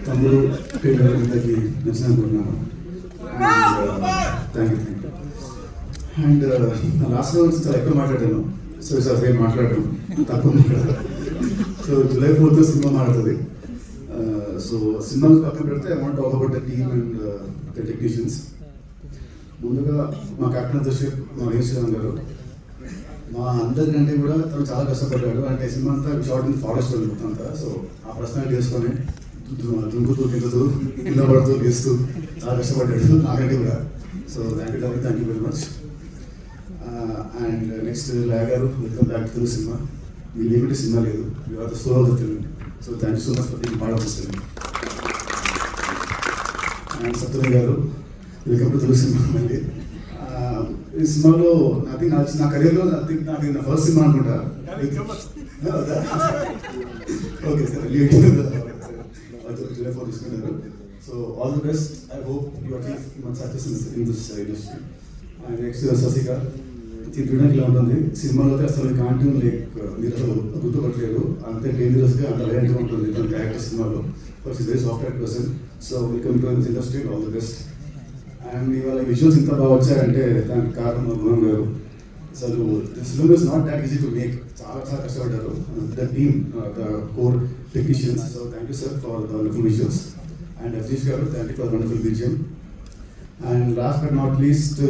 తమ్ముడు అందరికీ నచ్చిన అనుకుంటున్నాను. Thank you. అండ్ లాస్ట్ రోజు చాలా ఎక్కువ మాట్లాడాను. సో సార్ ఏం మాట్లాడడం తక్కువ మాట్లాడారు. సో జూలై 4th సినిమా మాట్లాడుతుంది. సో సినిమాలు పక్కన పెడితే I want talk about the team and the technicians. ముందుగా మా కెప్టెన్ ఆఫ్ ద షిప్ మా శ్రీరామ్ గారు మా అందరికంటే కూడా తను చాలా కష్టపడ్డాడు. అంటే సినిమా అంతా షార్ట్ ఇన్ ఫారెస్ట్ అంతా. సో ఆ ప్రశ్న చేసుకొని దుంకుతూ కిందతూ కింద పడుతూ గీస్తూ చాలా కష్టపడ్డాడు నాకంటే కూడా. So thank you very much. And next lawyer గారు, వెల్కమ్ బ్యాక్ టు సినిమా. మీ లేకుంటే సినిమా లేదు, you are the soul of the film. So thank you so much for being part of this film. And Satyanarayana garu, welcome to Telugu cinema. మళ్ళీ ఈ సినిమాలో నా కెరీర్లో నాకు నా ఫస్ట్ సినిమా అనుకుంటా. ఓకే సార్, తీసుకున్నారు. So all the best. I hope you achieve much success in this industry. And next ససిక చూడడానికి ఇలా ఉంటుంది. సినిమాలో అయితే అసలు కాంటూ లైక్ మీరు అసలు గుర్తుపట్టలేదు, అంతే డేంజరస్గా అంత వైలెంట్గా ఉంటుంది తన క్యారెక్టర్ సినిమాలో. But is very software person. So welcome to this industry, all the best. And ఇవాళ విజువల్స్ ఇంత బాగా వచ్చాయంటే దానికి కారణం గుణం గారు. అసలు this film is not that easy to make. చాలా కష్టపడ్డారు the team, the core technicians. So thank you sir for the wonderful visuals. And Ajeesh గారు, థ్యాంక్ యూ ఫర్ వండర్ఫుల్ విజయం. And last but not least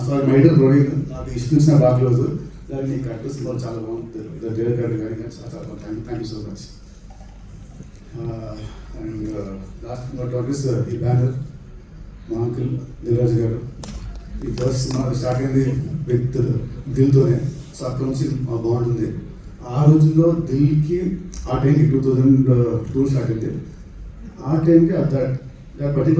sorry మైడర్ ప్రవీణ్, నాకు ఇష్టం బాగా close. దాన్ని correct cinema చాలా బాగుంటుంది. డైరెక్టర్ గారు కానీ చాలా బాగుంది. Thank you so much. And last but not least ఈ బ్యానర్ మా అంకుల్ దిల్రాజు గారు. ఈ ఫస్ట్ సినిమా స్టార్ట్ అయింది విత్ దిల్తోనే. సో అక్కడ నుంచి మా బాగుంటుంది. ఆ రోజుల్లో దిల్కి ఆ టైంకి 2002 స్టార్ట్ అయింది. ఆ టైంకి దట్ పర్టికులర్